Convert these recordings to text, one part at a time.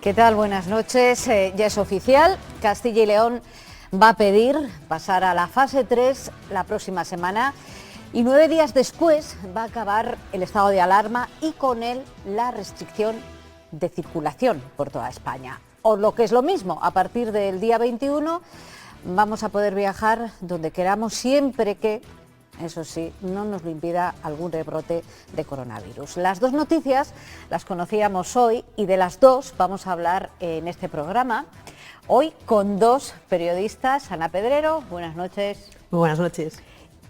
¿Qué tal? Buenas noches. Ya es oficial, Castilla y León va a pedir pasar a la fase 3 la próxima semana y 9 días después va a acabar el estado de alarma y con él la restricción de circulación por toda España. O lo que es lo mismo, a partir del día 21 vamos a poder viajar donde queramos siempre que, eso sí, no nos lo impida algún rebrote de coronavirus. Las dos noticias las conocíamos hoy y de las dos vamos a hablar en este programa. Hoy con dos periodistas, Ana Pedrero, buenas noches. Muy buenas noches.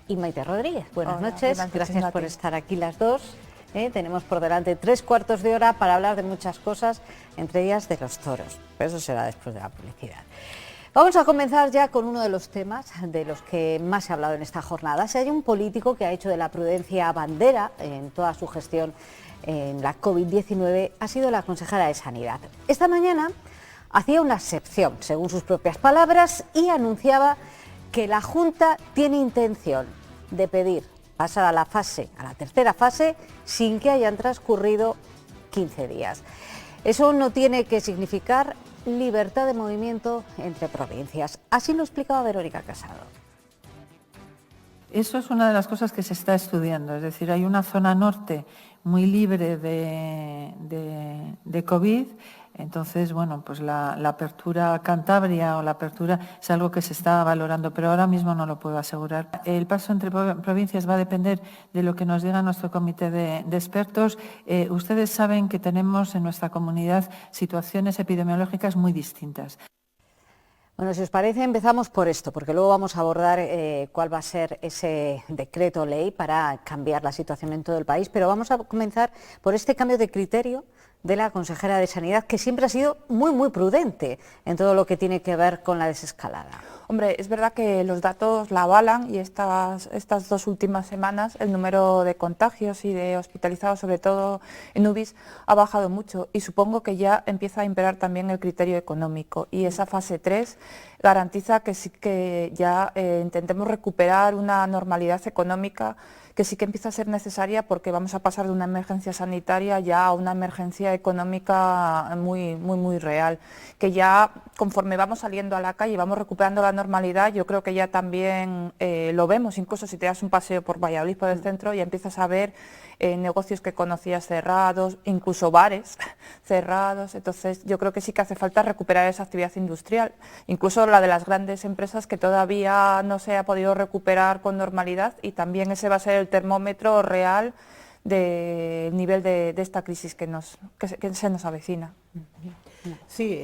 Y Maite Rodríguez, buenas noches. Buenas noches, gracias por estar aquí las dos. Tenemos por delante 3/4 de hora para hablar de muchas cosas, entre ellas de los toros, pero eso será después de la publicidad. Vamos a comenzar ya con uno de los temas de los que más se ha hablado en esta jornada. Si hay un político que ha hecho de la prudencia bandera en toda su gestión en la COVID-19, ha sido la consejera de Sanidad. Esta mañana hacía una excepción, según sus propias palabras, y anunciaba que la Junta tiene intención de pedir pasar a la tercera fase, sin que hayan transcurrido 15 días. Eso no tiene que significar libertad de movimiento entre provincias. Así lo explicaba Verónica Casado. Eso es una de las cosas que se está estudiando, es decir, hay una zona norte muy libre de COVID, entonces, bueno, pues la apertura a Cantabria o la apertura es algo que se está valorando, pero ahora mismo no lo puedo asegurar. El paso entre provincias va a depender de lo que nos diga nuestro comité de expertos. Ustedes saben que tenemos en nuestra comunidad situaciones epidemiológicas muy distintas. Bueno, si os parece, empezamos por esto, porque luego vamos a abordar cuál va a ser ese decreto ley para cambiar la situación en todo el país, pero vamos a comenzar por este cambio de criterio de la consejera de Sanidad, que siempre ha sido muy prudente en todo lo que tiene que ver con la desescalada. Hombre, es verdad que los datos la avalan y estas dos últimas semanas el número de contagios y de hospitalizados, sobre todo en UBIs, ha bajado mucho y supongo que ya empieza a imperar también el criterio económico y esa fase 3 garantiza que sí que ya intentemos recuperar una normalidad económica que sí que empieza a ser necesaria porque vamos a pasar de una emergencia sanitaria ya a una emergencia económica muy real, que ya conforme vamos saliendo a la calle y vamos recuperando la normalidad, yo creo que ya también lo vemos, incluso si te das un paseo por Valladolid, por el centro, ya empiezas a ver negocios que conocías cerrados, incluso bares cerrados, entonces yo creo que sí que hace falta recuperar esa actividad industrial, incluso la de las grandes empresas que todavía no se ha podido recuperar con normalidad y también ese va a ser el termómetro real del nivel de esta crisis que se nos avecina. Sí,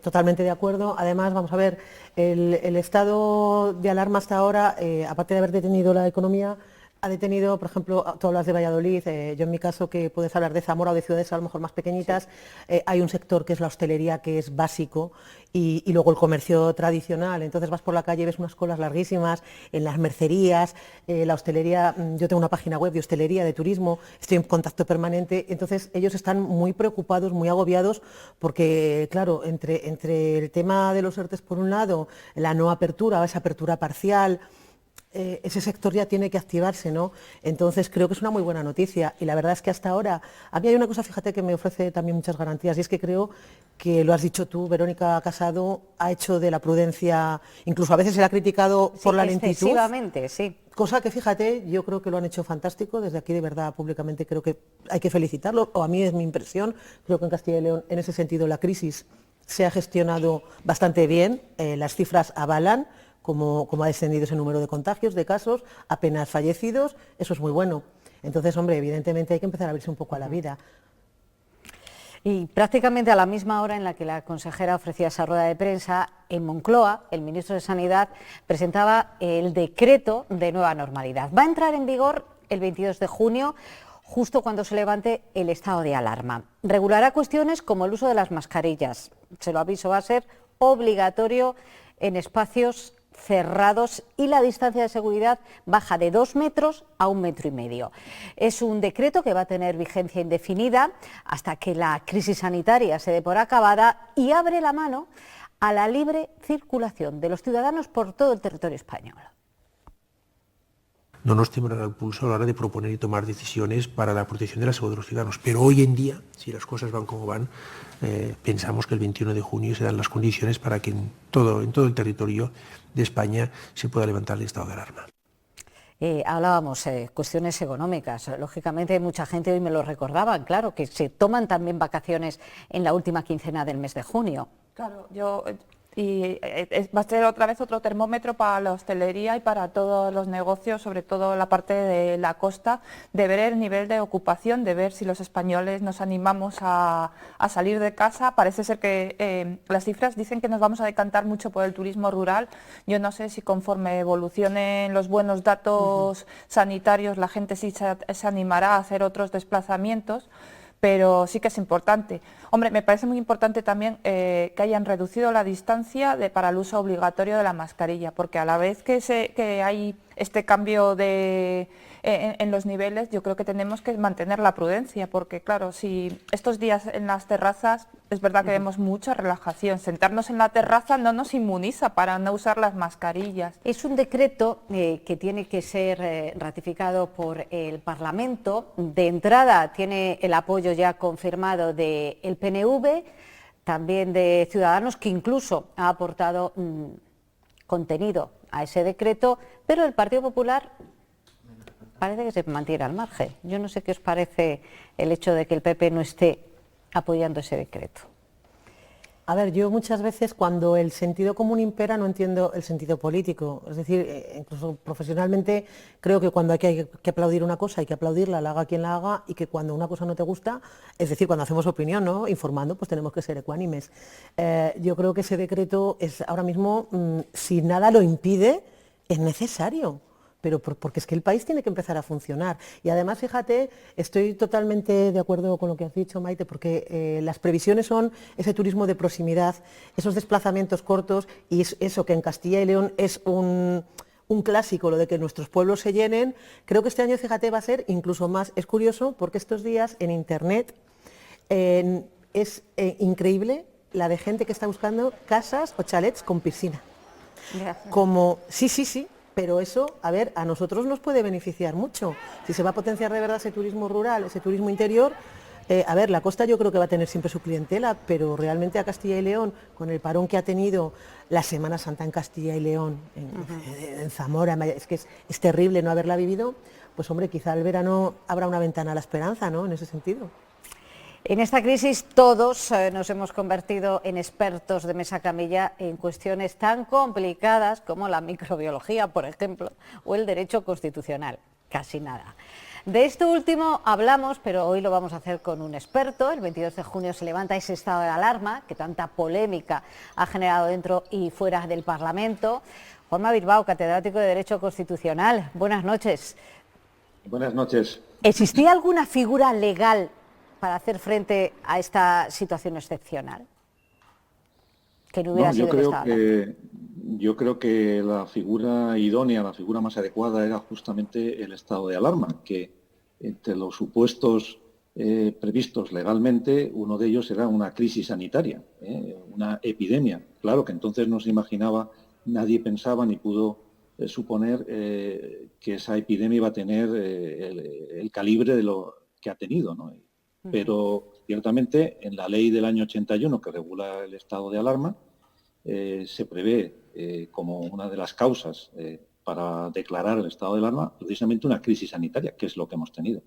totalmente de acuerdo. Además, vamos a ver, el estado de alarma hasta ahora, aparte de haber detenido la economía, ha detenido, por ejemplo, tú hablas de Valladolid, yo en mi caso, que puedes hablar de Zamora o de ciudades a lo mejor más pequeñitas, sí. Hay un sector que es la hostelería, que es básico, y luego el comercio tradicional. Entonces vas por la calle y ves unas colas larguísimas en las mercerías, la hostelería, yo tengo una página web de hostelería, de turismo, estoy en contacto permanente, entonces ellos están muy preocupados, muy agobiados, porque claro, entre el tema de los ERTEs por un lado, la no apertura o esa apertura parcial, ese sector ya tiene que activarse, ¿no? Entonces creo que es una muy buena noticia y la verdad es que hasta ahora, a mí hay una cosa, fíjate, que me ofrece también muchas garantías y es que creo que, lo has dicho tú, Verónica Casado ha hecho de la prudencia, incluso a veces se la ha criticado por la lentitud. Excesivamente, sí. Cosa que, fíjate, yo creo que lo han hecho fantástico, desde aquí de verdad públicamente creo que hay que felicitarlo, o a mí es mi impresión, creo que en Castilla y León en ese sentido la crisis se ha gestionado bastante bien, las cifras avalan, como ha descendido ese número de contagios, de casos, apenas fallecidos, eso es muy bueno. Entonces, hombre, evidentemente hay que empezar a abrirse un poco a la vida. Y prácticamente a la misma hora en la que la consejera ofrecía esa rueda de prensa, en Moncloa, el ministro de Sanidad presentaba el decreto de nueva normalidad. Va a entrar en vigor el 22 de junio, justo cuando se levante el estado de alarma. Regulará cuestiones como el uso de las mascarillas. Se lo aviso, va a ser obligatorio en espacios cerrados y la distancia de seguridad baja de 2 metros a 1,5 metros. Es un decreto que va a tener vigencia indefinida hasta que la crisis sanitaria se dé por acabada y abre la mano a la libre circulación de los ciudadanos por todo el territorio español. no nos temblará el pulso a la hora de proponer y tomar decisiones para la protección de la salud de los ciudadanos. Pero hoy en día, si las cosas van como van, pensamos que el 21 de junio se dan las condiciones para que en todo el territorio de España se pueda levantar el estado de alarma. Hablábamos cuestiones económicas. Lógicamente mucha gente hoy me lo recordaban, claro, que se toman también vacaciones en la última quincena del mes de junio. Claro, va a ser otra vez otro termómetro para la hostelería y para todos los negocios, sobre todo la parte de la costa, de ver el nivel de ocupación, de ver si los españoles nos animamos a salir de casa. Parece ser que las cifras dicen que nos vamos a decantar mucho por el turismo rural. Yo no sé si conforme evolucionen los buenos datos sanitarios la gente sí se animará a hacer otros desplazamientos, pero sí que es importante. Hombre, me parece muy importante también que hayan reducido la distancia para el uso obligatorio de la mascarilla, porque a la vez que hay este cambio en los niveles, yo creo que tenemos que mantener la prudencia, porque claro, si estos días en las terrazas es verdad que vemos mucha relajación, sentarnos en la terraza no nos inmuniza para no usar las mascarillas. Es un decreto que tiene que ser ratificado por el Parlamento. De entrada tiene el apoyo ya confirmado del PNV, también de Ciudadanos, que incluso ha aportado contenido a ese decreto, pero el Partido Popular parece que se mantiene al margen. Yo no sé qué os parece el hecho de que el PP no esté apoyando ese decreto. A ver, yo muchas veces cuando el sentido común impera no entiendo el sentido político. Es decir, incluso profesionalmente creo que cuando hay que aplaudir una cosa hay que aplaudirla, la haga quien la haga, y que cuando una cosa no te gusta, es decir, cuando hacemos opinión, ¿no?, informando, pues tenemos que ser ecuánimes. Yo creo que ese decreto es ahora mismo, si nada lo impide, es necesario. Pero porque es que el país tiene que empezar a funcionar. Y además, fíjate, estoy totalmente de acuerdo con lo que has dicho, Maite, porque las previsiones son ese turismo de proximidad, esos desplazamientos cortos, y eso que en Castilla y León es un clásico, lo de que nuestros pueblos se llenen. Creo que este año, fíjate, va a ser incluso más. Es curioso porque estos días en Internet es increíble la de gente que está buscando casas o chalets con piscina. Gracias. Como, sí, pero eso, a ver, a nosotros nos puede beneficiar mucho. Si se va a potenciar de verdad ese turismo rural, ese turismo interior, a ver, la costa yo creo que va a tener siempre su clientela, pero realmente a Castilla y León, con el parón que ha tenido la Semana Santa en Castilla y León, en Zamora, es que es terrible no haberla vivido, pues hombre, quizá el verano habrá una ventana a la esperanza, ¿no?, en ese sentido. En esta crisis todos nos hemos convertido en expertos de mesa camilla en cuestiones tan complicadas como la microbiología, por ejemplo, o el derecho constitucional. Casi nada. De esto último hablamos, pero hoy lo vamos a hacer con un experto. El 22 de junio se levanta ese estado de alarma que tanta polémica ha generado dentro y fuera del Parlamento. Juanma Bilbao, catedrático de Derecho Constitucional. Buenas noches. Buenas noches. ¿Existía alguna figura legal para hacer frente a esta situación excepcional? Que no hubiera sido yo creo que la figura idónea, la figura más adecuada era justamente el estado de alarma, que entre los supuestos previstos legalmente, uno de ellos era una crisis sanitaria, una epidemia. Claro que entonces no se imaginaba, nadie pensaba ni pudo suponer que esa epidemia iba a tener el calibre de lo que ha tenido, ¿no? Pero ciertamente en la ley del año 81 que regula el estado de alarma se prevé como una de las causas para declarar el estado de alarma precisamente una crisis sanitaria, que es lo que hemos tenido.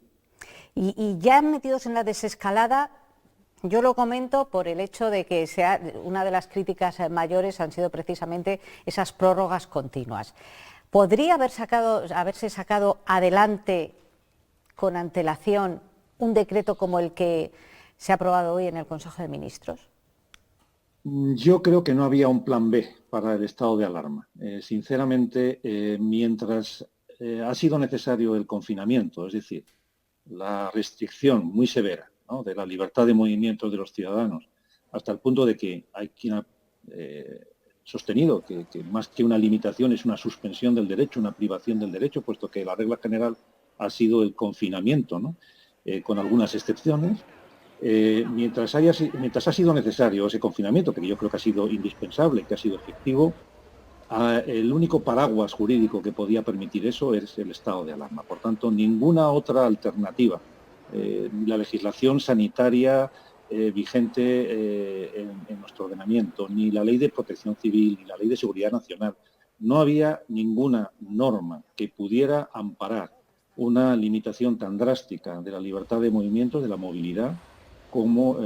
Y ya metidos en la desescalada, yo lo comento por el hecho de que una de las críticas mayores han sido precisamente esas prórrogas continuas. ¿Podría haberse sacado adelante con antelación un decreto como el que se ha aprobado hoy en el Consejo de Ministros? Yo creo que no había un plan B para el estado de alarma. Sinceramente, mientras ha sido necesario el confinamiento, es decir, la restricción muy severa, ¿no?, de la libertad de movimiento de los ciudadanos, hasta el punto de que hay quien ha sostenido que más que una limitación es una suspensión del derecho, una privación del derecho, puesto que la regla general ha sido el confinamiento, ¿no?, con algunas excepciones. Mientras ha sido necesario ese confinamiento, que yo creo que ha sido indispensable, que ha sido efectivo, el único paraguas jurídico que podía permitir eso es el estado de alarma. Por tanto, ninguna otra alternativa, ni la legislación sanitaria vigente en nuestro ordenamiento, ni la ley de protección civil, ni la ley de seguridad nacional, no había ninguna norma que pudiera amparar una limitación tan drástica de la libertad de movimientos, de la movilidad, como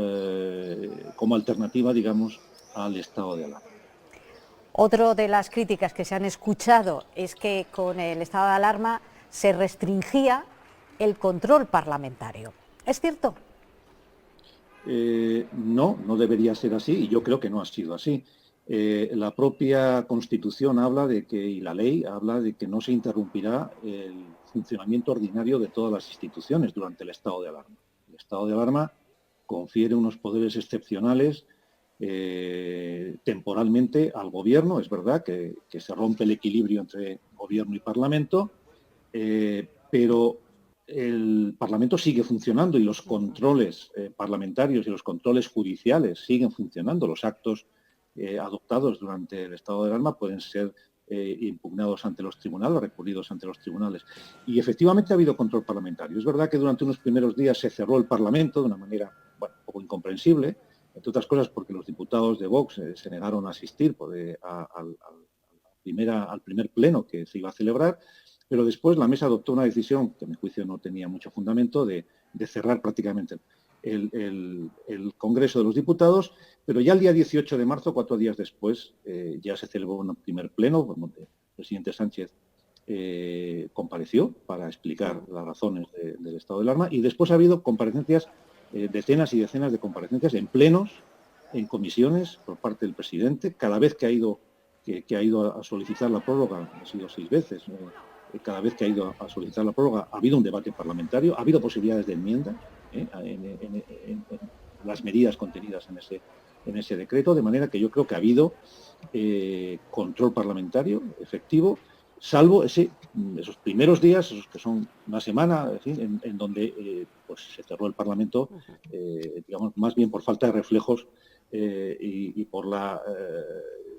alternativa, digamos, al estado de alarma. Otra de las críticas que se han escuchado es que con el estado de alarma se restringía el control parlamentario. ¿Es cierto? No debería ser así, y yo creo que no ha sido así. La propia Constitución habla de que, y la ley habla de que no se interrumpirá el funcionamiento ordinario de todas las instituciones durante el estado de alarma. El estado de alarma confiere unos poderes excepcionales temporalmente al Gobierno. Es verdad que se rompe el equilibrio entre Gobierno y Parlamento, pero el Parlamento sigue funcionando y los controles parlamentarios y los controles judiciales siguen funcionando. Los actos adoptados durante el estado de alarma pueden ser impugnados ante los tribunales, recurridos ante los tribunales. Y efectivamente ha habido control parlamentario. Es verdad que durante unos primeros días se cerró el Parlamento de una manera un poco incomprensible, entre otras cosas porque los diputados de Vox se negaron a asistir al primer pleno que se iba a celebrar, pero después la mesa adoptó una decisión que a mi juicio no tenía mucho fundamento de cerrar prácticamente el Congreso de los Diputados, pero ya el día 18 de marzo, 4 días después, ya se celebró un primer pleno, donde el presidente Sánchez compareció para explicar las razones del estado de alarma, y después ha habido comparecencias, decenas y decenas de comparecencias en plenos, en comisiones por parte del presidente. Cada vez que ha ido a solicitar la prórroga, ha sido 6 veces, cada vez que ha ido a solicitar la prórroga ha habido un debate parlamentario, ha habido posibilidades de enmienda en las medidas contenidas en ese decreto, de manera que yo creo que ha habido control parlamentario efectivo, salvo esos primeros días, esos que son una semana, en donde pues se cerró el Parlamento, digamos, más bien por falta de reflejos y por la,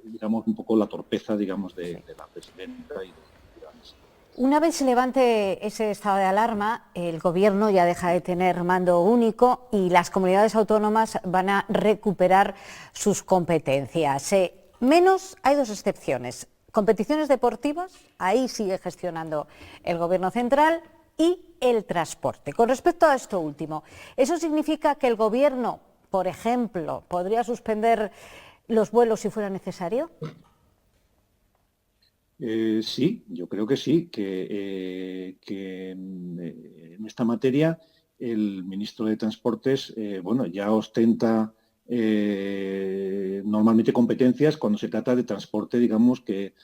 digamos, un poco la torpeza, digamos, de la presidenta y de la mesa. Una vez se levante ese estado de alarma, el Gobierno ya deja de tener mando único y las comunidades autónomas van a recuperar sus competencias. Menos hay 2 excepciones. Competiciones deportivas, ahí sigue gestionando el Gobierno central, y el transporte. Con respecto a esto último, ¿eso significa que el Gobierno, por ejemplo, podría suspender los vuelos si fuera necesario? Sí, yo creo que sí, que en esta materia el ministro de Transportes ya ostenta normalmente competencias cuando se trata de transporte, digamos, que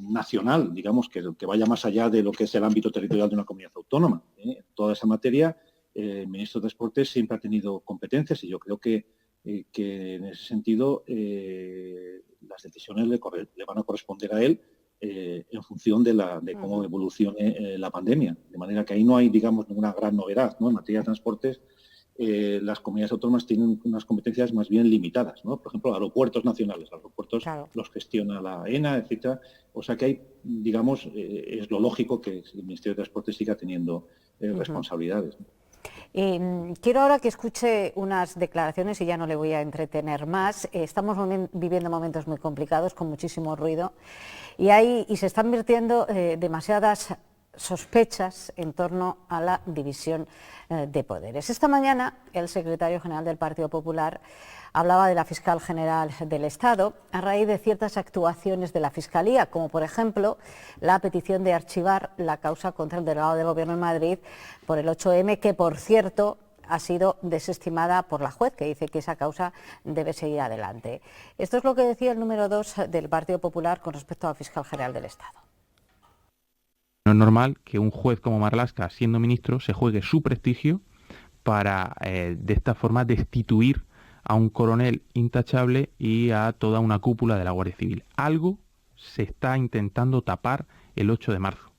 nacional, digamos, que vaya más allá de lo que es el ámbito territorial de una comunidad autónoma. En toda esa materia, el ministro de Transportes siempre ha tenido competencias, y yo creo que en ese sentido las decisiones le van a corresponder a él en función de cómo evolucione la pandemia. De manera que ahí no hay, digamos, ninguna gran novedad, ¿no? En materia de transportes, las comunidades autónomas tienen unas competencias más bien limitadas, ¿no? Por ejemplo, aeropuertos nacionales, claro, los gestiona la AENA, etcétera. O sea que hay, digamos, es lo lógico que el Ministerio de Transportes siga teniendo responsabilidades, ¿no? Quiero ahora que escuche unas declaraciones y ya no le voy a entretener más. Estamos viviendo momentos muy complicados, con muchísimo ruido, y se están vertiendo demasiadas sospechas en torno a la división de poderes. Esta mañana el secretario general del Partido Popular hablaba de la fiscal general del Estado a raíz de ciertas actuaciones de la Fiscalía, como por ejemplo la petición de archivar la causa contra el delegado del Gobierno en Madrid por el 8M, que por cierto ha sido desestimada por la juez, que dice que esa causa debe seguir adelante. Esto es lo que decía el número 2 del Partido Popular con respecto a la fiscal general del Estado. No es normal que un juez como Marlaska, siendo ministro, se juegue su prestigio para, de esta forma, destituir a un coronel intachable y a toda una cúpula de la Guardia Civil. Algo se está intentando tapar el 8 de marzo.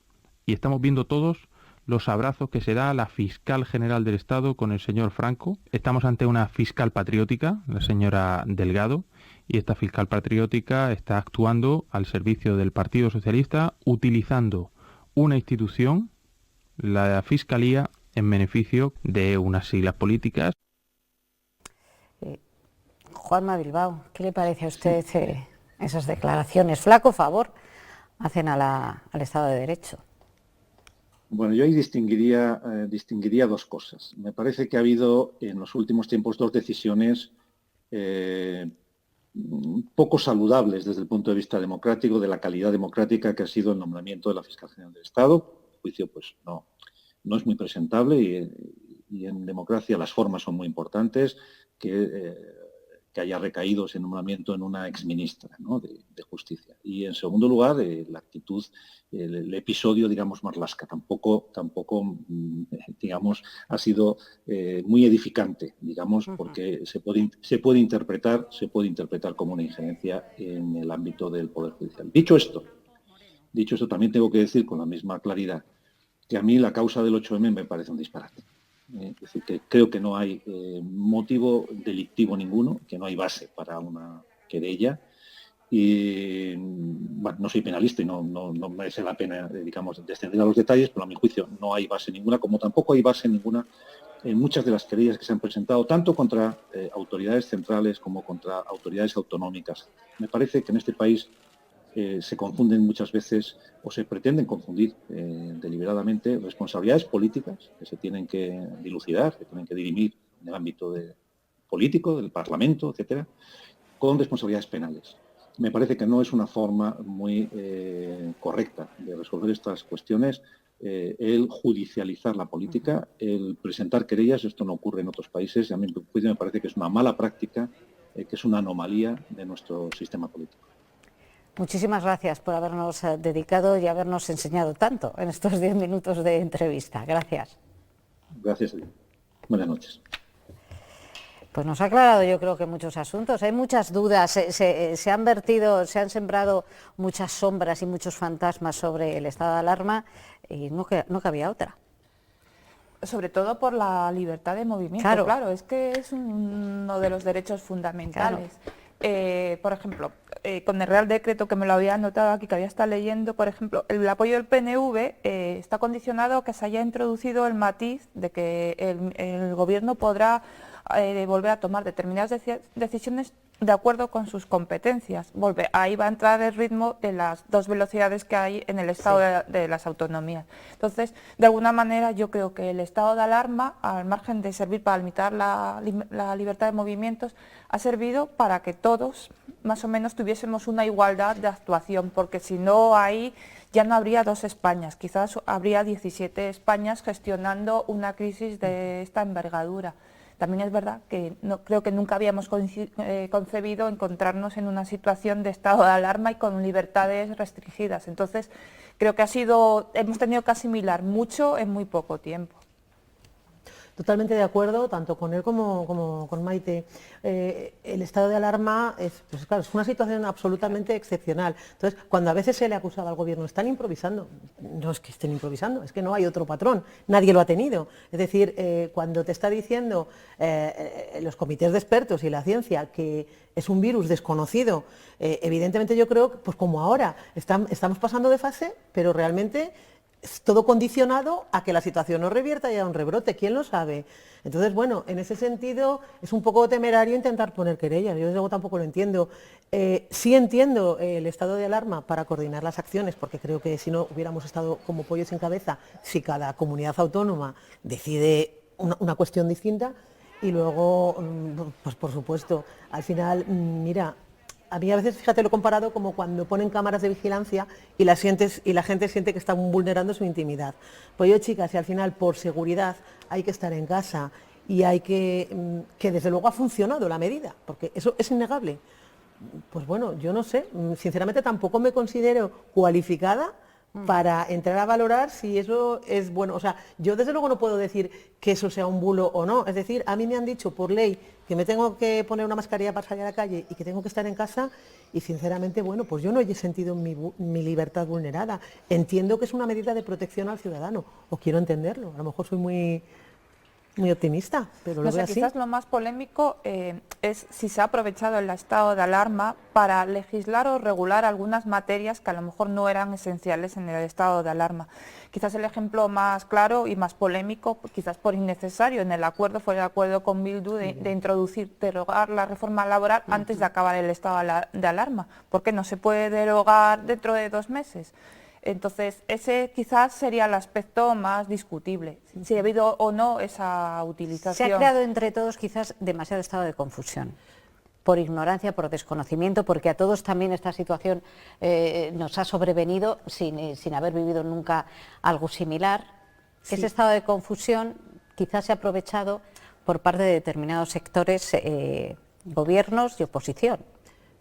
Y estamos viendo todos los abrazos que se da a la fiscal general del Estado con el señor Franco. Estamos ante una fiscal patriótica, la señora Delgado, y esta fiscal patriótica está actuando al servicio del Partido Socialista, utilizando una institución, la Fiscalía, en beneficio de unas siglas políticas. Juanma Bilbao, ¿qué le parece a usted esas declaraciones? Flaco favor hacen al Estado de Derecho. Bueno, yo ahí distinguiría dos cosas. Me parece que ha habido en los últimos tiempos dos decisiones poco saludables desde el punto de vista democrático, de la calidad democrática que ha sido el nombramiento de la Fiscal General del Estado. A mi juicio, pues no es muy presentable y en democracia las formas son muy importantes, que haya recaído ese nombramiento en una exministra, ¿no?, de Justicia. Y en segundo lugar, la actitud, el episodio, digamos, Marlaska, tampoco digamos, ha sido muy edificante, digamos, porque se puede interpretar como una injerencia en el ámbito del Poder Judicial. Dicho esto, también tengo que decir con la misma claridad que a mí la causa del 8M me parece un disparate. Es decir, que creo que no hay motivo delictivo ninguno, que no hay base para una querella. Y bueno, no soy penalista y no merece la pena, digamos, descender a los detalles, pero a mi juicio no hay base ninguna, como tampoco hay base ninguna en muchas de las querellas que se han presentado, tanto contra autoridades centrales como contra autoridades autonómicas. Me parece que en este país se confunden muchas veces o se pretenden confundir deliberadamente responsabilidades políticas que se tienen que dilucidar, que tienen que dirimir en el ámbito político, del Parlamento, etcétera, con responsabilidades penales. Me parece que no es una forma muy correcta de resolver estas cuestiones el judicializar la política, el presentar querellas. Esto no ocurre en otros países y a mí me parece que es una mala práctica, que es una anomalía de nuestro sistema político. Muchísimas gracias por habernos dedicado y habernos enseñado tanto en estos 10 minutos de entrevista. Gracias. Gracias a ti. Buenas noches. Pues nos ha aclarado, yo creo, que muchos asuntos. Hay muchas dudas, se han sembrado muchas sombras y muchos fantasmas sobre el estado de alarma y no cabía otra. Sobre todo por la libertad de movimiento, claro, es que es uno de los derechos fundamentales. Claro. Por ejemplo, con el Real Decreto, que me lo había anotado aquí, que había estado leyendo, por ejemplo, el apoyo del PNV está condicionado a que se haya introducido el matiz de que el Gobierno podrá volver a tomar determinadas decisiones de acuerdo con sus competencias. Ahí va a entrar el ritmo de las dos velocidades que hay en el estado de las autonomías. Entonces, de alguna manera, yo creo que el estado de alarma, al margen de servir para limitar la libertad de movimientos, ha servido para que todos, más o menos, tuviésemos una igualdad de actuación, porque si no, ahí ya no habría dos Españas, quizás habría 17 Españas gestionando una crisis de esta envergadura. También es verdad que creo que nunca habíamos concebido encontrarnos en una situación de estado de alarma y con libertades restringidas. Entonces, creo que hemos tenido que asimilar mucho en muy poco tiempo. Totalmente de acuerdo, tanto con él como con Maite. El estado de alarma es una situación absolutamente excepcional. Entonces, cuando a veces se le acusaba al Gobierno, están improvisando. No es que estén improvisando, es que no hay otro patrón, nadie lo ha tenido. Es decir, cuando te está diciendo los comités de expertos y la ciencia que es un virus desconocido, evidentemente yo creo que, pues como ahora, estamos pasando de fase, pero realmente todo condicionado a que la situación no revierta y haya un rebrote, ¿quién lo sabe? Entonces, bueno, en ese sentido es un poco temerario intentar poner querellas, yo desde luego tampoco lo entiendo. Sí entiendo el estado de alarma para coordinar las acciones, porque creo que si no hubiéramos estado como pollos sin cabeza, si cada comunidad autónoma decide una cuestión distinta, y luego, pues por supuesto, al final, mira, a mí a veces, fíjate, lo he comparado como cuando ponen cámaras de vigilancia y la gente siente que están vulnerando su intimidad. Pues yo, chicas, si al final por seguridad hay que estar en casa y hay que desde luego ha funcionado la medida, porque eso es innegable, pues bueno, yo no sé, sinceramente tampoco me considero cualificada para entrar a valorar si eso es bueno. O sea, yo desde luego no puedo decir que eso sea un bulo o no. Es decir, a mí me han dicho por ley que me tengo que poner una mascarilla para salir a la calle y que tengo que estar en casa y sinceramente, bueno, pues yo no he sentido mi libertad vulnerada. Entiendo que es una medida de protección al ciudadano, o quiero entenderlo. A lo mejor soy muy Muy optimista, pero lo No sé, veo así. quizás lo más polémico es si se ha aprovechado el estado de alarma para legislar o regular algunas materias que a lo mejor no eran esenciales en el estado de alarma. Quizás el ejemplo más claro y más polémico, quizás por innecesario en el acuerdo, fue el acuerdo con Bildu de introducir, derogar la reforma laboral antes de acabar el estado de alarma. ¿Por qué no se puede derogar dentro de 2 meses? Entonces, ese quizás sería el aspecto más discutible, si ha habido o no esa utilización. Se ha creado entre todos quizás demasiado estado de confusión, por ignorancia, por desconocimiento, porque a todos también esta situación nos ha sobrevenido sin haber vivido nunca algo similar. Sí. Ese estado de confusión quizás se ha aprovechado por parte de determinados sectores, gobiernos y oposición.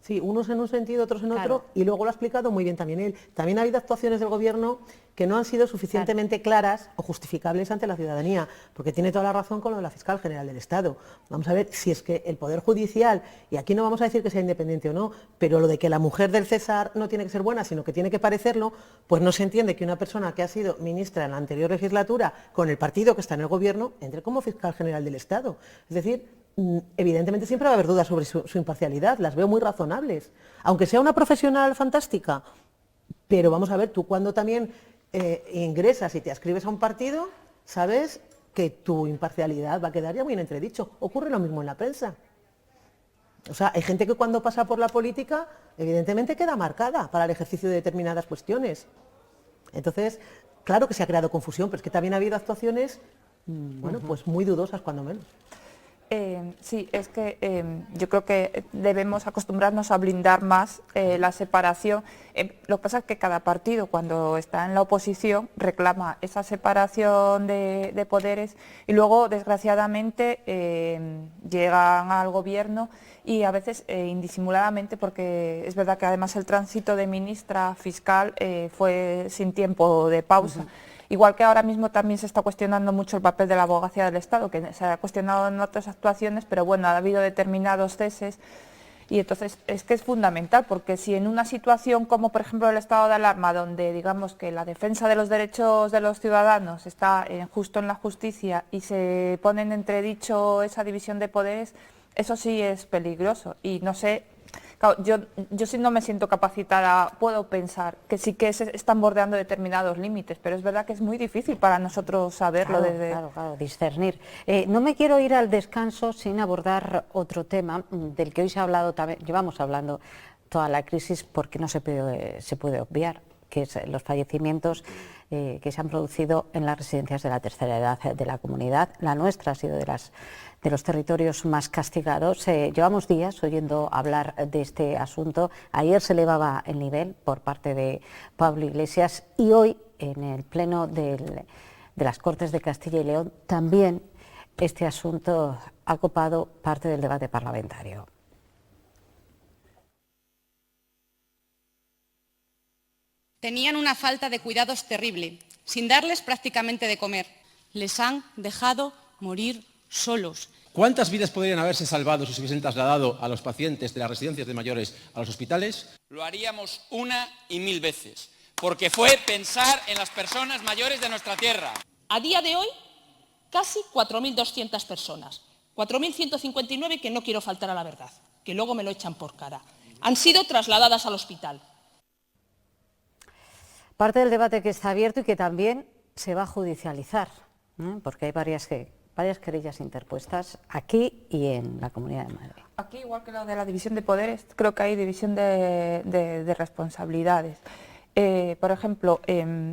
Sí, unos en un sentido, otros en Claro. otro, y luego lo ha explicado muy bien también él. También ha habido actuaciones del Gobierno que no han sido suficientemente claras o justificables ante la ciudadanía, porque tiene toda la razón con lo de la Fiscal General del Estado. Vamos a ver si es que el Poder Judicial, y aquí no vamos a decir que sea independiente o no, pero lo de que la mujer del César no tiene que ser buena, sino que tiene que parecerlo, pues no se entiende que una persona que ha sido ministra en la anterior legislatura con el partido que está en el Gobierno entre como Fiscal General del Estado. Es decir, evidentemente siempre va a haber dudas sobre su imparcialidad, las veo muy razonables, aunque sea una profesional fantástica, pero vamos a ver, tú cuando también ingresas y te adscribes a un partido, sabes que tu imparcialidad va a quedar ya muy en entredicho. Ocurre lo mismo en la prensa. O sea, hay gente que cuando pasa por la política, evidentemente queda marcada para el ejercicio de determinadas cuestiones. Entonces, claro que se ha creado confusión, pero es que también ha habido actuaciones, bueno, pues muy dudosas cuando menos. Sí, es que yo creo que debemos acostumbrarnos a blindar más la separación. Lo que pasa es que cada partido, cuando está en la oposición, reclama esa separación de poderes y luego, desgraciadamente, llegan al gobierno y a veces indisimuladamente, porque es verdad que además el tránsito de ministra fiscal fue sin tiempo de pausa. Igual que ahora mismo también se está cuestionando mucho el papel de la abogacía del Estado, que se ha cuestionado en otras actuaciones, pero bueno, ha habido determinados ceses y entonces es que es fundamental, porque si en una situación como por ejemplo el estado de alarma, donde digamos que la defensa de los derechos de los ciudadanos está justo en la justicia y se pone en entredicho esa división de poderes, eso sí es peligroso y no sé. Yo sí no me siento capacitada, puedo pensar que sí que se están bordeando determinados límites, pero es verdad que es muy difícil para nosotros saberlo. Claro, discernir. No me quiero ir al descanso sin abordar otro tema del que hoy se ha hablado también, llevamos hablando toda la crisis, porque no se puede obviar, que es los fallecimientos que se han producido en las residencias de la tercera edad de la comunidad. La nuestra ha sido de los territorios más castigados. Llevamos días oyendo hablar de este asunto. Ayer se elevaba el nivel por parte de Pablo Iglesias y hoy, en el pleno de las Cortes de Castilla y León, también este asunto ha copado parte del debate parlamentario. Tenían una falta de cuidados terrible, sin darles prácticamente de comer. Les han dejado morir solos. ¿Cuántas vidas podrían haberse salvado si se hubiesen trasladado a los pacientes de las residencias de mayores a los hospitales? Lo haríamos 1 y 1000 veces, porque fue pensar en las personas mayores de nuestra tierra. A día de hoy, casi 4.200 personas, 4.159 que no quiero faltar a la verdad, que luego me lo echan por cara, han sido trasladadas al hospital. Parte del debate que está abierto y que también se va a judicializar, porque hay varias querellas interpuestas aquí y en la Comunidad de Madrid. Aquí, igual que lo de la división de poderes, creo que hay división de responsabilidades. Por ejemplo,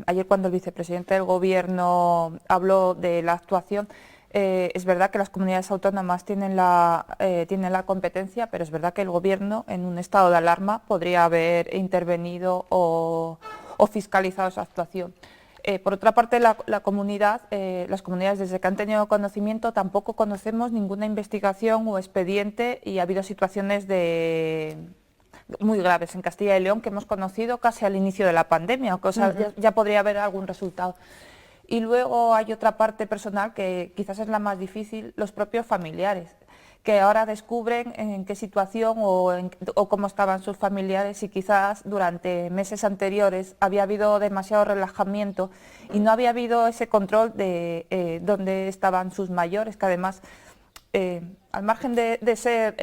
ayer cuando el vicepresidente del Gobierno habló de la actuación, es verdad que las comunidades autónomas tienen la competencia, pero es verdad que el Gobierno, en un estado de alarma, podría haber intervenido o fiscalizado esa actuación. Por otra parte, las comunidades, desde que han tenido conocimiento, tampoco conocemos ninguna investigación o expediente y ha habido situaciones muy graves en Castilla y León que hemos conocido casi al inicio de la pandemia, o sea, ya podría haber algún resultado. Y luego hay otra parte personal que quizás es la más difícil, los propios familiares, que ahora descubren en qué situación o cómo estaban sus familiares, y quizás durante meses anteriores había habido demasiado relajamiento y no había habido ese control de dónde estaban sus mayores, que además, al margen de ser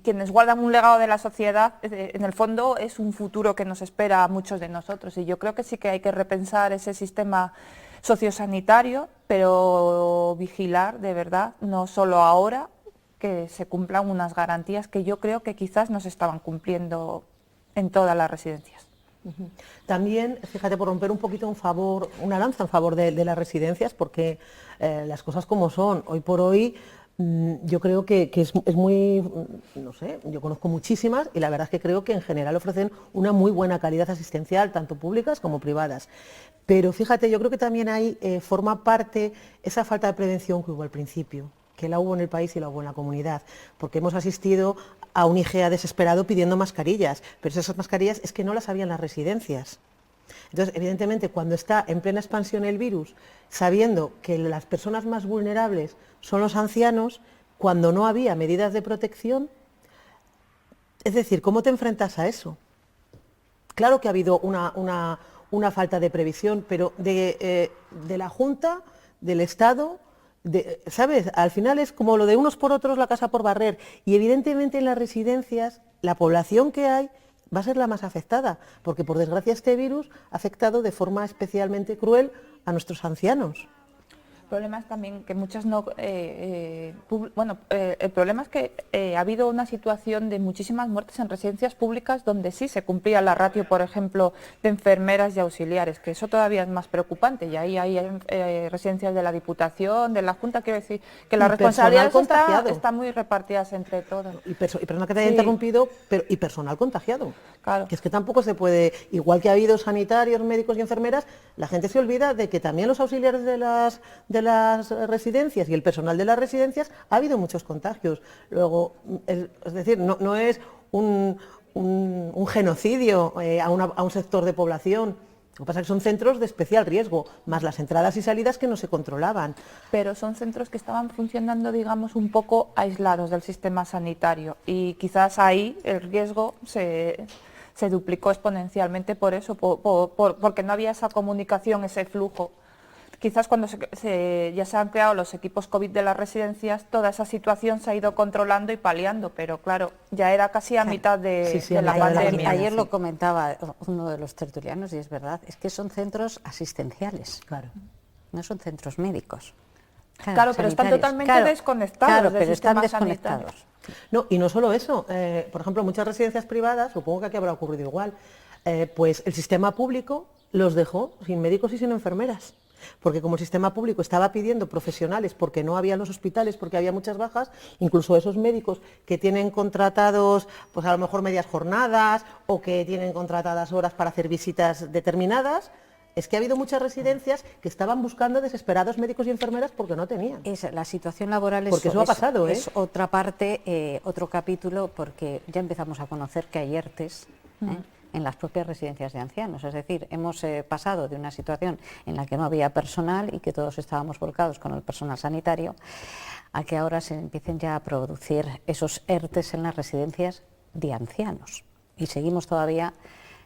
quienes guardan un legado de la sociedad, en el fondo es un futuro que nos espera a muchos de nosotros, y yo creo que sí que hay que repensar ese sistema sociosanitario, pero vigilar de verdad, no solo ahora, que se cumplan unas garantías que yo creo que quizás no se estaban cumpliendo en todas las residencias. También, fíjate, por romper un poquito una lanza en favor de las residencias, porque las cosas como son, hoy por hoy, yo creo que es muy, no sé, yo conozco muchísimas y la verdad es que creo que en general ofrecen una muy buena calidad asistencial, tanto públicas como privadas. Pero fíjate, yo creo que también ahí forma parte esa falta de prevención que hubo al principio, que la hubo en el país y la hubo en la comunidad, porque hemos asistido a un IGEA desesperado pidiendo mascarillas, pero esas mascarillas es que no las había en las residencias. Entonces, evidentemente, cuando está en plena expansión el virus, sabiendo que las personas más vulnerables son los ancianos, cuando no había medidas de protección, es decir, ¿cómo te enfrentas a eso? Claro que ha habido una falta de previsión, pero de la Junta, del Estado, ¿sabes? Al final es como lo de unos por otros, la casa por barrer, y evidentemente en las residencias la población que hay va a ser la más afectada, porque por desgracia este virus ha afectado de forma especialmente cruel a nuestros ancianos. El problema es también que muchas no... el problema es que ha habido una situación de muchísimas muertes en residencias públicas donde sí se cumplía la ratio, por ejemplo, de enfermeras y auxiliares, que eso todavía es más preocupante, y ahí hay residencias de la Diputación, de la Junta, quiero decir, que las responsabilidades están muy repartidas entre todos. Y perdona que te haya interrumpido, y personal contagiado. Claro. Que es que tampoco se puede, igual que ha habido sanitarios, médicos y enfermeras, la gente se olvida de que también los auxiliares de las residencias y el personal de las residencias ha habido muchos contagios. Luego, es decir, no es un genocidio a un sector de población. Lo que pasa es que son centros de especial riesgo, más las entradas y salidas que no se controlaban. Pero son centros que estaban funcionando, digamos, un poco aislados del sistema sanitario, y quizás ahí el riesgo se duplicó exponencialmente por eso, porque no había esa comunicación, ese flujo. Quizás cuando ya se han creado los equipos COVID de las residencias, toda esa situación se ha ido controlando y paliando, pero claro, ya era casi a mitad de la pandemia. Ayer lo comentaba uno de los tertulianos y es verdad, es que son centros asistenciales, claro, no son centros médicos. Claro, pero están totalmente desconectados. Claro, pero están desconectados. No, y no solo eso, por ejemplo, muchas residencias privadas, supongo que aquí habrá ocurrido igual, pues el sistema público los dejó sin médicos y sin enfermeras. Porque como el sistema público estaba pidiendo profesionales porque no había en los hospitales, porque había muchas bajas, incluso esos médicos que tienen contratados pues a lo mejor medias jornadas o que tienen contratadas horas para hacer visitas determinadas, es que ha habido muchas residencias que estaban buscando desesperados médicos y enfermeras porque no tenían. La situación laboral porque eso ha pasado, es otra parte, otro capítulo, porque ya empezamos a conocer que hay ERTEs, en las propias residencias de ancianos. Es decir, hemos pasado de una situación en la que no había personal y que todos estábamos volcados con el personal sanitario, a que ahora se empiecen ya a producir esos ERTEs en las residencias de ancianos. Y seguimos todavía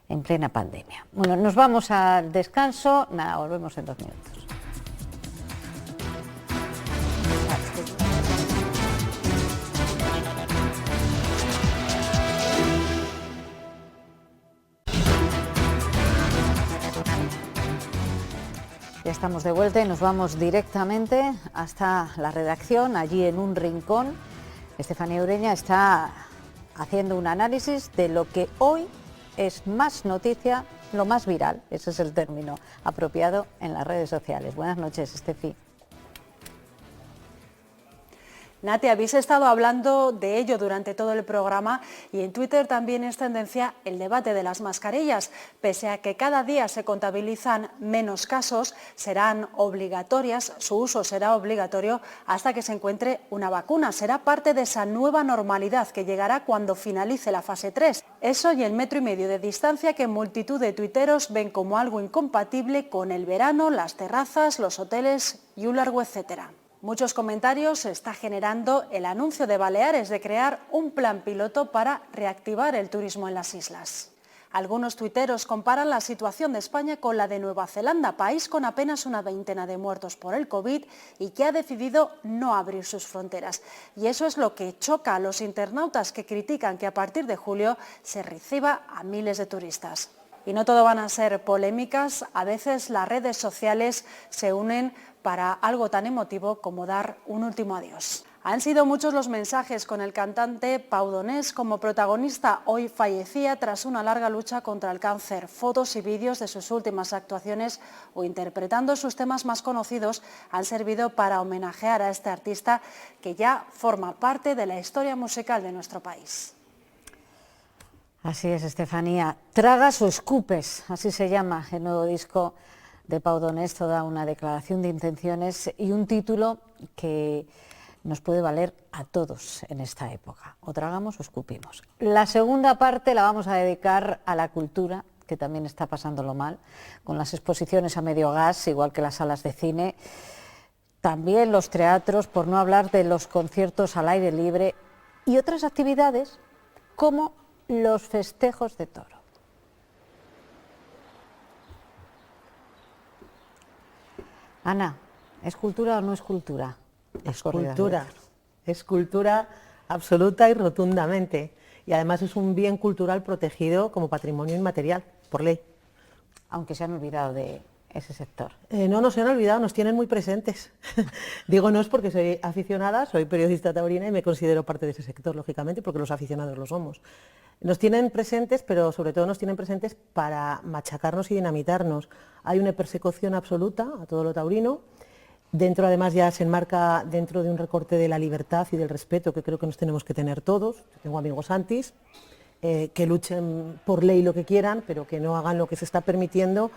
en plena pandemia. Bueno, nos vamos al descanso. Nada, volvemos en 2 minutos. Ya estamos de vuelta y nos vamos directamente hasta la redacción, allí en un rincón. Estefanía Ureña está haciendo un análisis de lo que hoy es más noticia, lo más viral, ese es el término apropiado en las redes sociales. Buenas noches, Estefi. Nati, habéis estado hablando de ello durante todo el programa y en Twitter también es tendencia el debate de las mascarillas. Pese a que cada día se contabilizan menos casos, serán obligatorias, su uso será obligatorio hasta que se encuentre una vacuna. Será parte de esa nueva normalidad que llegará cuando finalice la fase 3. Eso y el 1,5 metros de distancia que multitud de tuiteros ven como algo incompatible con el verano, las terrazas, los hoteles y un largo etcétera. Muchos comentarios está generando el anuncio de Baleares de crear un plan piloto para reactivar el turismo en las islas. Algunos tuiteros comparan la situación de España con la de Nueva Zelanda, país con apenas una veintena de muertos por el COVID y que ha decidido no abrir sus fronteras. Y eso es lo que choca a los internautas que critican que a partir de julio se reciba a miles de turistas. Y no todo van a ser polémicas, a veces las redes sociales se unen para algo tan emotivo como dar un último adiós. Han sido muchos los mensajes con el cantante Pau Donés como protagonista. Hoy fallecía tras una larga lucha contra el cáncer. Fotos y vídeos de sus últimas actuaciones o interpretando sus temas más conocidos han servido para homenajear a este artista que ya forma parte de la historia musical de nuestro país. Así es, Estefanía. Tragas o escupes, así se llama el nuevo disco de Pau Donés, toda una declaración de intenciones y un título que nos puede valer a todos en esta época. O tragamos o escupimos. La segunda parte la vamos a dedicar a la cultura, que también está pasándolo mal, con las exposiciones a medio gas, igual que las salas de cine, también los teatros, por no hablar de los conciertos al aire libre y otras actividades como los festejos de toro. Ana, ¿es cultura o no es cultura? Es cultura absoluta y rotundamente. Y además es un bien cultural protegido como patrimonio inmaterial, por ley. Aunque se han olvidado de ese sector. No nos han olvidado, nos tienen muy presentes. Digo no es porque soy aficionada, soy periodista taurina y me considero parte de ese sector, lógicamente, porque los aficionados lo somos. Nos tienen presentes, pero sobre todo nos tienen presentes para machacarnos y dinamitarnos. Hay una persecución absoluta a todo lo taurino. Dentro, además, ya se enmarca dentro de un recorte de la libertad y del respeto que creo que nos tenemos que tener todos. Yo tengo amigos antis, que luchen por ley lo que quieran, pero que no hagan lo que se está permitiendo.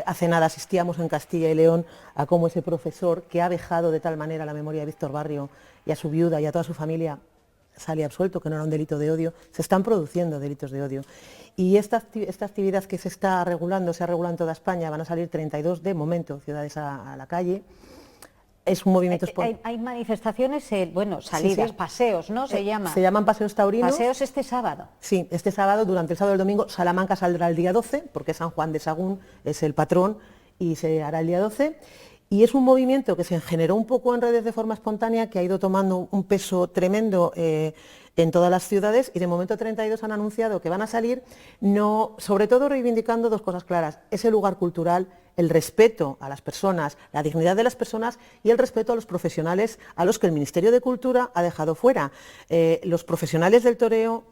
Hace nada asistíamos en Castilla y León a cómo ese profesor, que ha vejado de tal manera la memoria de Víctor Barrio y a su viuda y a toda su familia, sale absuelto, que no era un delito de odio. Se están produciendo delitos de odio. Y esta actividad que se está regulando, se ha regulado en toda España, van a salir 32 de momento ciudades a la calle. Es un movimiento... Hay manifestaciones, salidas, sí. Paseos, ¿no? Se llaman paseos taurinos. Paseos este sábado. Sí, este sábado, durante el sábado y el domingo. Salamanca saldrá el día 12, porque San Juan de Sagún es el patrón y se hará el día 12. Y es un movimiento que se generó un poco en redes de forma espontánea, que ha ido tomando un peso tremendo en todas las ciudades, y de momento 32 han anunciado que van a salir, sobre todo reivindicando dos cosas claras: ese lugar cultural, el respeto a las personas, la dignidad de las personas y el respeto a los profesionales a los que el Ministerio de Cultura ha dejado fuera. Los profesionales del toreo,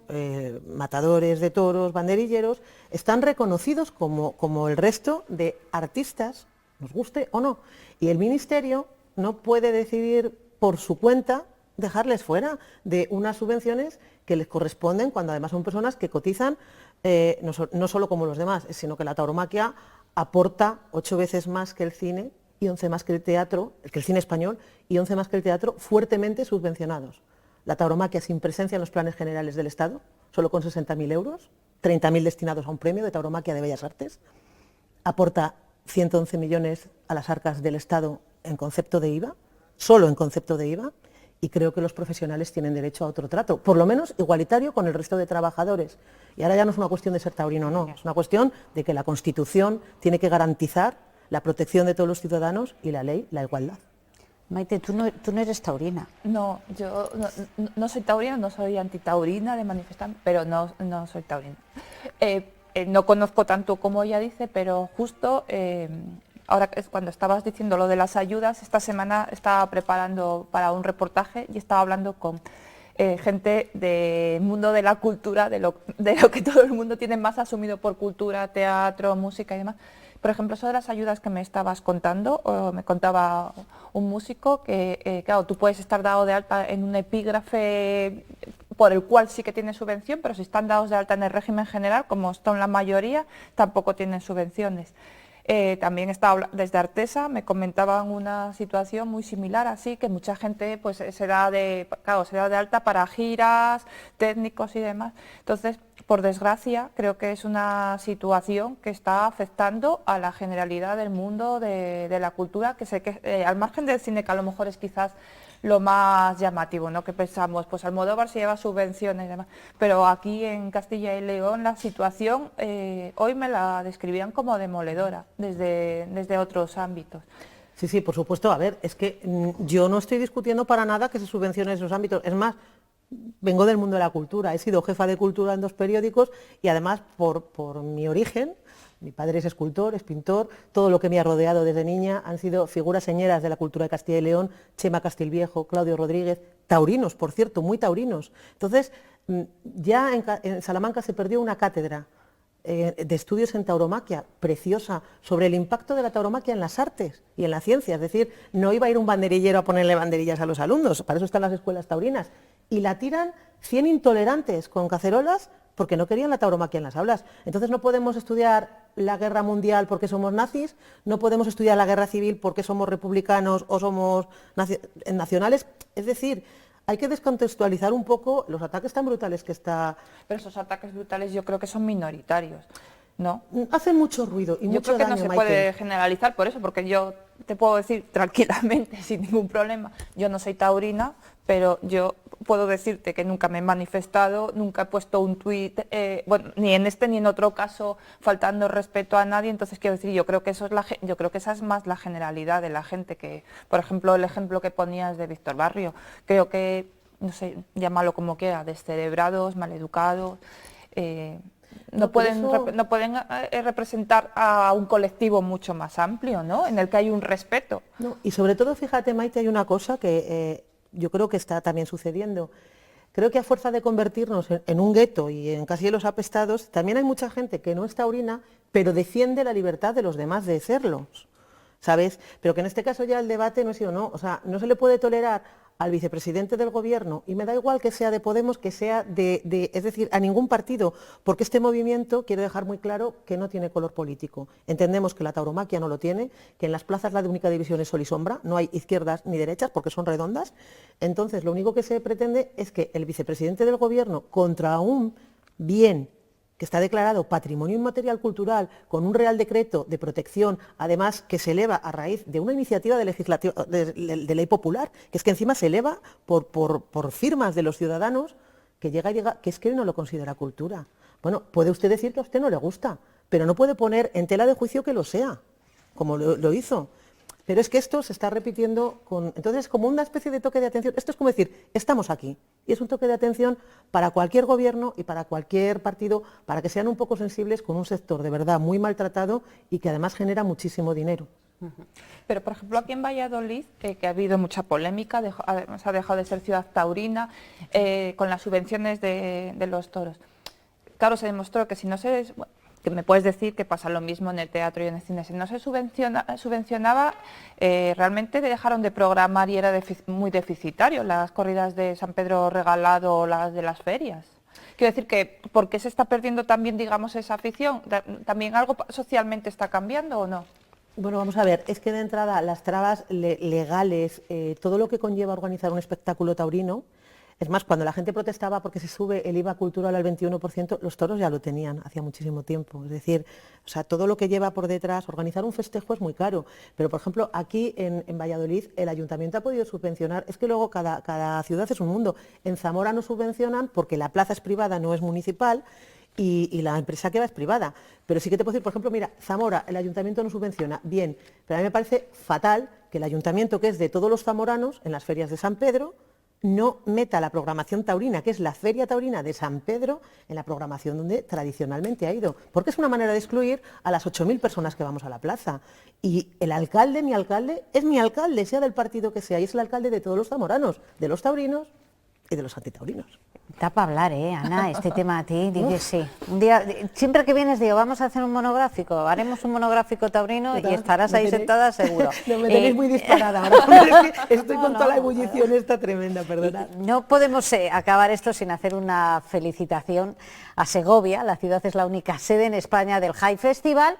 matadores de toros, banderilleros, están reconocidos como el resto de artistas, nos guste o no, y el Ministerio no puede decidir por su cuenta dejarles fuera de unas subvenciones que les corresponden, cuando además son personas que cotizan no solo como los demás, sino que la tauromaquia aporta 8 veces más que el cine y 11 más que el teatro, que el cine español, y 11 más que el teatro, fuertemente subvencionados. La tauromaquia sin presencia en los planes generales del Estado, solo con 60.000 euros, 30.000 destinados a un premio de tauromaquia de Bellas Artes, aporta 111 millones a las arcas del Estado en concepto de IVA, solo en concepto de IVA, y creo que los profesionales tienen derecho a otro trato, por lo menos igualitario con el resto de trabajadores. Y ahora ya no es una cuestión de ser taurino o no, es una cuestión de que la Constitución tiene que garantizar la protección de todos los ciudadanos y la ley, la igualdad. Maite, tú no eres taurina. No, yo no soy taurina, no soy antitaurina de manifestar, pero no soy taurina. No conozco tanto como ella dice, pero justo ahora es cuando estabas diciendo lo de las ayudas, esta semana estaba preparando para un reportaje y estaba hablando con gente del mundo de la cultura, de lo que todo el mundo tiene más asumido por cultura, teatro, música y demás. Por ejemplo, eso de las ayudas que me estabas contando, me contaba un músico que, claro, tú puedes estar dado de alta en un epígrafe por el cual sí que tiene subvención, pero si están dados de alta en el régimen general, como son la mayoría, tampoco tienen subvenciones. También desde Artesa me comentaban una situación muy similar, así que mucha gente pues se da de alta para giras, técnicos y demás. Entonces, por desgracia, creo que es una situación que está afectando a la generalidad del mundo de la cultura, que sé que al margen del cine, que a lo mejor es quizás lo más llamativo, ¿no? Que pensamos, pues Almodóvar se lleva subvenciones y demás, pero aquí en Castilla y León la situación hoy me la describían como demoledora desde otros ámbitos. Sí, sí, por supuesto. A ver, es que yo no estoy discutiendo para nada que se subvencione esos ámbitos. Es más, vengo del mundo de la cultura, he sido jefa de cultura en 2 periódicos y además por mi origen, mi padre es escultor, es pintor, todo lo que me ha rodeado desde niña han sido figuras señeras de la cultura de Castilla y León, Chema Castilviejo, Claudio Rodríguez, taurinos, por cierto, muy taurinos. Entonces, ya en Salamanca se perdió una cátedra de estudios en tauromaquia, preciosa, sobre el impacto de la tauromaquia en las artes y en la ciencia. Es decir, no iba a ir un banderillero a ponerle banderillas a los alumnos, para eso están las escuelas taurinas. Y la tiran 100 intolerantes con cacerolas porque no querían la tauromaquia en las aulas. Entonces no podemos estudiar la guerra mundial porque somos nazis, no podemos estudiar la guerra civil porque somos republicanos o somos nacionales. Es decir, hay que descontextualizar un poco los ataques tan brutales que está... Pero esos ataques brutales yo creo que son minoritarios, ¿no? Hacen mucho ruido y mucho daño, Yo creo que no se puede generalizar por eso, porque yo te puedo decir tranquilamente, sin ningún problema, yo no soy taurina, pero yo puedo decirte que nunca me he manifestado, nunca he puesto un tuit, bueno, ni en este ni en otro caso faltando respeto a nadie. Entonces quiero decir, yo creo que esa es más la generalidad de la gente, que, por ejemplo, el ejemplo que ponías de Víctor Barrio, creo que, no sé, llámalo como quiera, descerebrados, maleducados, no pueden representar a un colectivo mucho más amplio, ¿no? En el que hay un respeto. No, y sobre todo, fíjate, Maite, hay una cosa que yo creo que está también sucediendo. Creo que a fuerza de convertirnos en un gueto y en casi los apestados, también hay mucha gente que no es taurina, pero defiende la libertad de los demás de serlos, ¿sabes? Pero que en este caso ya el debate no es sí o no. O sea, no se le puede tolerar al vicepresidente del gobierno, y me da igual que sea de Podemos, que sea es decir, a ningún partido, porque este movimiento, quiero dejar muy claro, que no tiene color político. Entendemos que la tauromaquia no lo tiene, que en las plazas la de única división es sol y sombra, no hay izquierdas ni derechas porque son redondas. Entonces, lo único que se pretende es que el vicepresidente del gobierno, contra un bien que está declarado Patrimonio Inmaterial Cultural, con un Real Decreto de protección, además que se eleva a raíz de una iniciativa de ley popular, que es que encima se eleva por firmas de los ciudadanos, que llega, que es que no lo considera cultura. Bueno, puede usted decir que a usted no le gusta, pero no puede poner en tela de juicio que lo sea, como lo hizo. Pero es que esto se está repitiendo entonces, como una especie de toque de atención. Esto es como decir, estamos aquí. Y es un toque de atención para cualquier gobierno y para cualquier partido, para que sean un poco sensibles con un sector de verdad muy maltratado y que además genera muchísimo dinero. Pero, por ejemplo, aquí en Valladolid, que ha habido mucha polémica, además ha dejado de ser ciudad taurina, con las subvenciones de los toros. Claro, se demostró que si no se... que me puedes decir que pasa lo mismo en el teatro y en el cine. Si no se subvencionaba, realmente dejaron de programar y era muy deficitario las corridas de San Pedro Regalado o las de las ferias. Quiero decir que, ¿por qué se está perdiendo también, digamos, esa afición? ¿También algo socialmente está cambiando o no? Bueno, vamos a ver, es que de entrada las trabas legales, todo lo que conlleva organizar un espectáculo taurino. Es más, cuando la gente protestaba porque se sube el IVA cultural al 21%, los toros ya lo tenían hacía muchísimo tiempo. Es decir, o sea, todo lo que lleva por detrás, organizar un festejo es muy caro. Pero, por ejemplo, aquí en Valladolid el ayuntamiento ha podido subvencionar, es que luego cada ciudad es un mundo. En Zamora no subvencionan porque la plaza es privada, no es municipal, y la empresa que va es privada. Pero sí que te puedo decir, por ejemplo, mira, Zamora, el ayuntamiento no subvenciona, bien, pero a mí me parece fatal que el ayuntamiento, que es de todos los zamoranos, en las ferias de San Pedro, no meta la programación taurina, que es la Feria Taurina de San Pedro, en la programación donde tradicionalmente ha ido, porque es una manera de excluir a las 8.000 personas que vamos a la plaza. Y el alcalde, mi alcalde, es mi alcalde, sea del partido que sea, y es el alcalde de todos los zamoranos, de los taurinos y de los antitaurinos. Da para hablar, Ana, este tema a ti, dices sí. Un día, siempre que vienes digo, vamos a hacer un monográfico, haremos un monográfico taurino y estarás ahí sentada seguro. No, me tenéis muy disparada ahora, es que estoy con toda la ebullición esta tremenda, perdona. No podemos acabar esto sin hacer una felicitación a Segovia. La ciudad es la única sede en España del High Festival,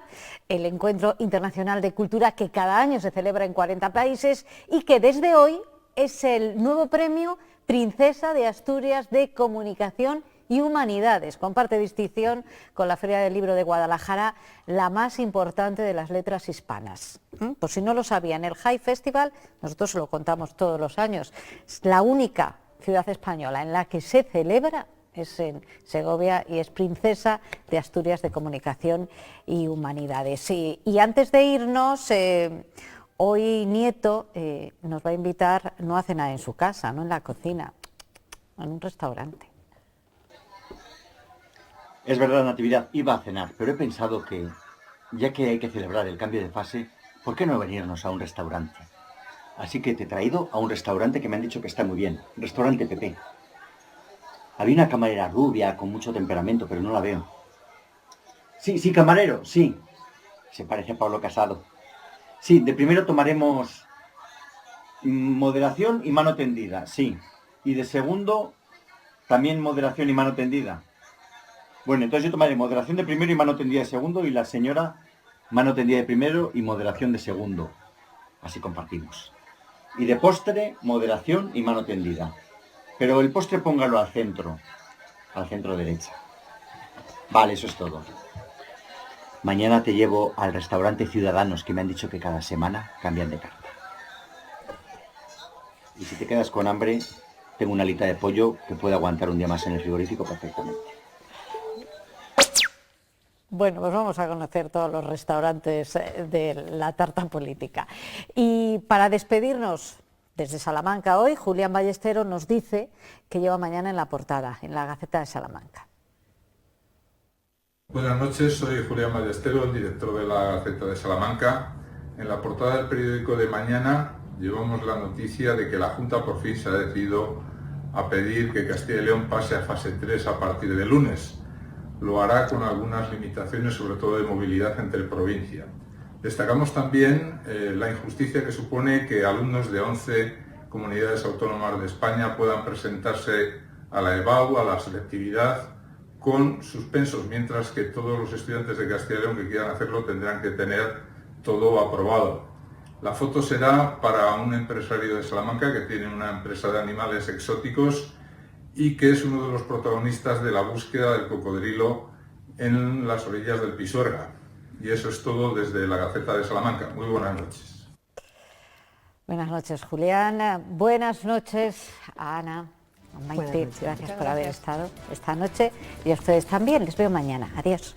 el encuentro internacional de cultura que cada año se celebra en 40 países y que desde hoy es el nuevo premio Princesa de Asturias de Comunicación y Humanidades. Comparte distinción con la Feria del Libro de Guadalajara, la más importante de las letras hispanas. Por si no lo sabían, el High Festival, nosotros lo contamos todos los años, es la única ciudad española en la que se celebra, es en Segovia, y es Princesa de Asturias de Comunicación y Humanidades. Y antes de irnos, hoy Nieto nos va a invitar no a cenar en su casa, no en la cocina, en un restaurante. Es verdad, Natividad, iba a cenar, pero he pensado que, ya que hay que celebrar el cambio de fase, ¿por qué no venirnos a un restaurante? Así que te he traído a un restaurante que me han dicho que está muy bien, Restaurante Pepe. Había una camarera rubia, con mucho temperamento, pero no la veo. Sí, camarero, sí. Se parece a Pablo Casado. Sí, de primero tomaremos moderación y mano tendida, sí. Y de segundo, también moderación y mano tendida. Bueno, entonces yo tomaré moderación de primero y mano tendida de segundo, y la señora mano tendida de primero y moderación de segundo. Así compartimos. Y de postre, moderación y mano tendida. Pero el postre póngalo al centro derecha. Vale, eso es todo. Mañana te llevo al restaurante Ciudadanos, que me han dicho que cada semana cambian de carta. Y si te quedas con hambre, tengo una alita de pollo que puede aguantar un día más en el frigorífico perfectamente. Bueno, pues vamos a conocer todos los restaurantes de la tarta política. Y para despedirnos desde Salamanca hoy, Julián Ballesteros nos dice que lleva mañana en la portada, en la Gaceta de Salamanca. Buenas noches, soy Julián Ballesteros, el director de la Gaceta de Salamanca. En la portada del periódico de mañana llevamos la noticia de que la Junta por fin se ha decidido a pedir que Castilla y León pase a fase 3 a partir de lunes. Lo hará con algunas limitaciones, sobre todo de movilidad entre provincias. Destacamos también la injusticia que supone que alumnos de 11 comunidades autónomas de España puedan presentarse a la EBAU, a la selectividad, con suspensos, mientras que todos los estudiantes de Castilla y León que quieran hacerlo tendrán que tener todo aprobado. La foto será para un empresario de Salamanca que tiene una empresa de animales exóticos y que es uno de los protagonistas de la búsqueda del cocodrilo en las orillas del Pisuerga. Y eso es todo desde la Gaceta de Salamanca. Muy buenas noches. Buenas noches, Julián. Buenas noches a Ana. Maite, gracias por haber estado esta noche y a ustedes también. Les veo mañana. Adiós.